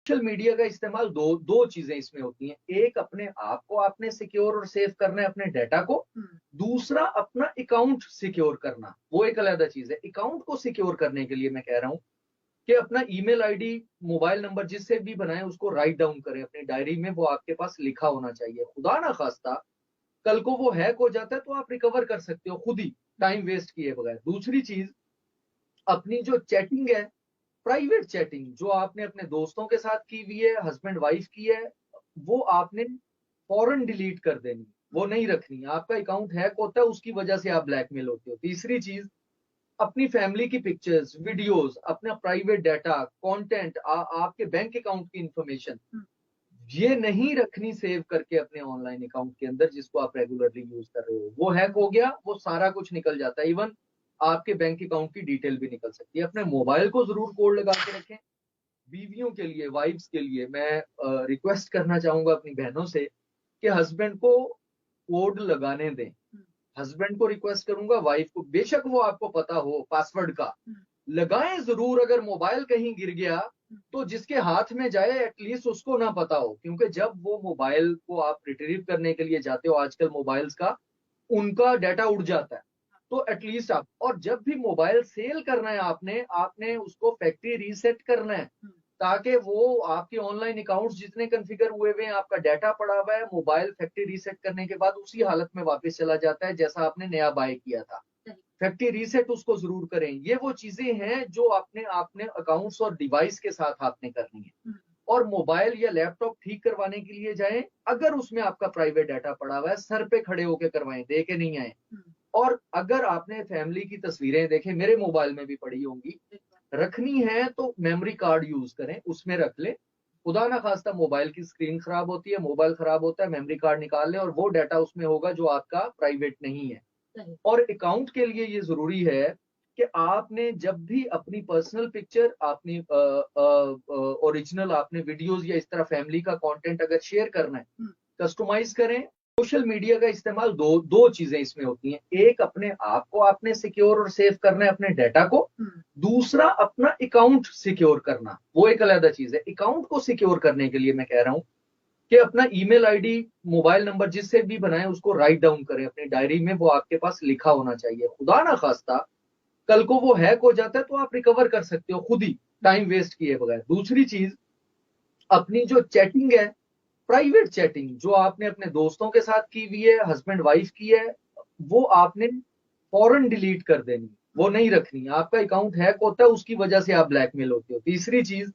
Social media का इस्तेमाल दो दो चीजें इसमें होती हैं। एक, अपने आप को आपने सिक्योर और सेव करना है अपने डाटा को। दूसरा, अपना अकाउंट सिक्योर करना, वो एक अलग चीज है। अकाउंट को सिक्योर करने के लिए मैं कह रहा हूं कि अपना ईमेल आईडी, मोबाइल नंबर जिससे भी बनाए उसको राइट डाउन करें अपनी डायरी में, वो आपके पास लिखा होना चाहिए। खुदा ना खास्ता कल को वो हैक हो जाता है तो आप रिकवर कर सकते हो खुद ही, टाइम वेस्ट किए बगैर। दूसरी चीज, अपनी जो चैटिंग है, प्राइवेट चैटिंग जो आपने अपने दोस्तों के साथ की हुई है, हस्बैंड वाइफ की है, वो आपने फौरन डिलीट कर देनी, वो नहीं रखनी। आपका अकाउंट हैक होता है, उसकी वजह से आप ब्लैकमेल होते हो। तीसरी चीज, अपनी फैमिली की पिक्चर्स, वीडियोस, अपना प्राइवेट डाटा, कंटेंट, आपके बैंक अकाउंट की इंफॉर्मेशन, ये नहीं रखनी सेव करके अपने ऑनलाइन अकाउंट के अंदर जिसको आप रेगुलरली यूज कर रहे हो। वो हैक हो गया, वो सारा कुछ निकल जाता है, इवन आपके बैंक अकाउंट की डिटेल भी निकल सकती है। अपने मोबाइल को जरूर कोड लगा के रखें। बीवियों के लिए, वाइफ्स के लिए मैं रिक्वेस्ट करना चाहूंगा अपनी बहनों से कि हस्बैंड को कोड लगाने दें। हस्बैंड को रिक्वेस्ट करूंगा, वाइफ को बेशक वो आपको पता हो पासवर्ड का, लगाएं जरूर। अगर मोबाइल कहीं गिर गया तो जिसके हाथ में जाए एटलीस्ट उसको ना पता हो, क्योंकि जब वो मोबाइल को आप रिट्रीव करने के लिए जाते हो, आजकल मोबाइल्स का उनका डाटा उड़ जाता है, तो एटलीस्ट आप, और जब भी मोबाइल सेल करना है आपने आपने उसको फैक्ट्री रीसेट करना है, ताकि वो आपके ऑनलाइन अकाउंट्स जितने कॉन्फ़िगर हुए हुए हैं, आपका डाटा पड़ा हुआ है, मोबाइल फैक्ट्री रीसेट करने के बाद उसी हालत में वापस चला जाता है जैसा आपने नया बाय किया था। फैक्ट्री रीसेट उसको जरूर करें। ये वो चीजें हैं जो आपने आपने अकाउंट्स और डिवाइस के साथ आपने करनी है। और मोबाइल या लैपटॉप ठीक करवाने के लिए जाएं, अगर उसमें आपका प्राइवेट डाटा पड़ा हुआ है, सर पे खड़े होकर करवाएं, दे के नहीं आए। और अगर आपने फैमिली की तस्वीरें देखें, मेरे मोबाइल में भी पड़ी होंगी, रखनी है तो मेमोरी कार्ड यूज करें, उसमें रख ले। खुदा ना खास्ता मोबाइल की स्क्रीन खराब होती है, मोबाइल खराब होता है, मेमोरी कार्ड निकाल लें और वो डाटा उसमें होगा जो आपका प्राइवेट नहीं है। और अकाउंट के लिए ये जरूरी है कि आपने जब भी अपनी पर्सनल पिक्चर, अपनी ओरिजिनल आपने वीडियोस या इस तरह फैमिली का कंटेंट अगर शेयर करना है, कस्टमाइज करें। सोशल मीडिया का इस्तेमाल दो दो चीजें इसमें होती हैं। एक, अपने आप को आपने सिक्योर और सेव करना है अपने डाटा को। दूसरा, अपना अकाउंट सिक्योर करना, वो एक अलग चीज है। अकाउंट को सिक्योर करने के लिए मैं कह रहा हूं कि अपना ईमेल आईडी, मोबाइल नंबर जिससे भी बनाए उसको राइट डाउन करें अपनी डायरी में, वो आपके पास लिखा होना चाहिए। खुदा ना खास्ता कल को वो हैक हो जाता है तो आप रिकवर कर सकते हो खुद ही, टाइम वेस्ट किए बगैर। दूसरी चीज, अपनी जो चैटिंग है, प्राइवेट चैटिंग जो आपने अपने दोस्तों के साथ की हुई है, हस्बैंड वाइफ की है, वो आपने फौरन डिलीट कर देनी, वो नहीं रखनी। आपका अकाउंट हैक होता है, उसकी वजह से आप ब्लैकमेल होते हो। तीसरी चीज,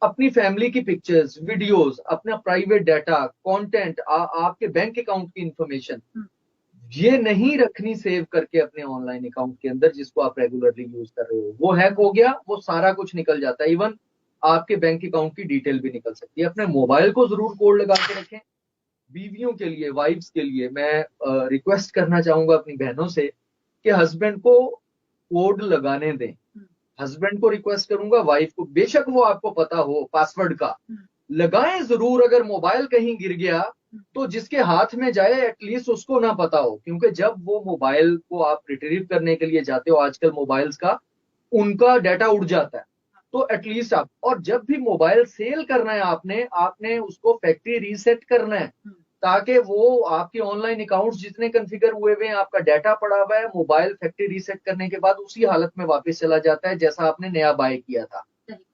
अपनी फैमिली की पिक्चर्स, वीडियोस, अपना प्राइवेट डाटा, कंटेंट, आपके बैंक अकाउंट की इंफॉर्मेशन, ये नहीं रखनी सेव करके अपने ऑनलाइन अकाउंट के अंदर जिसको आप रेगुलरली यूज कर रहे हो। वो हैक हो गया, वो सारा कुछ निकल जाता है, इवन आपके बैंक अकाउंट की डिटेल भी निकल सकती है। अपने मोबाइल को जरूर कोड लगा के रखें। बीवियों के लिए, वाइफ्स के लिए मैं रिक्वेस्ट करना चाहूंगा अपनी बहनों से कि हस्बैंड को कोड लगाने दें। हस्बैंड को रिक्वेस्ट करूंगा, वाइफ को बेशक वो आपको पता हो पासवर्ड का, लगाएं जरूर। अगर मोबाइल कहीं गिर गया तो जिसके हाथ में जाए एटलीस्ट उसको ना पता हो, क्योंकि जब वो मोबाइल को आप रिट्रीव करने के लिए जाते हो, आजकल मोबाइल्स का उनका डाटा उड़ जाता है, तो एटलीस्ट आप, और जब भी मोबाइल सेल करना है आपने आपने उसको फैक्ट्री रीसेट करना है, ताकि वो आपके ऑनलाइन अकाउंट्स जितने कॉन्फ़िगर हुए हुए हैं, आपका डाटा पड़ा हुआ है, मोबाइल फैक्ट्री रीसेट करने के बाद उसी हालत में वापस चला जाता है जैसा आपने नया बाय किया था।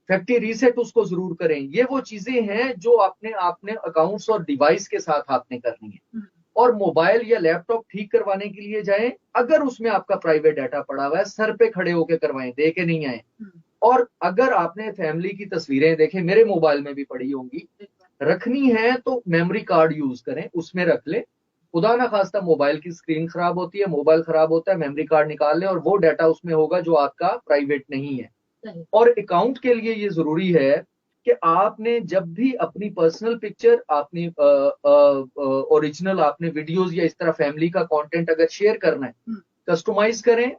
फैक्ट्री रीसेट उसको जरूर करें। ये वो चीजें हैं जो आपने आपने अकाउंट्स और डिवाइस के साथ आपने करनी है। और मोबाइल या लैपटॉप ठीक करवाने के लिए जाएं, अगर उसमें आपका प्राइवेट डाटा पड़ा हुआ है, सर पे खड़े होकर करवाएं, दे के नहीं आए। और अगर आपने फैमिली की तस्वीरें देखें, मेरे मोबाइल में भी पड़ी होंगी, रखनी है तो मेमोरी कार्ड यूज करें, उसमें रख ले। खुदा ना खास्ता मोबाइल की स्क्रीन खराब होती है, मोबाइल खराब होता है, मेमोरी कार्ड निकाल लें और वो डाटा उसमें होगा जो आपका प्राइवेट नहीं है। और अकाउंट के लिए ये जरूरी है कि आपने जब भी अपनी पर्सनल पिक्चर, अपनी ओरिजिनल आपने वीडियोस या इस तरह फैमिली का कंटेंट अगर शेयर करना है, कस्टमाइज करें।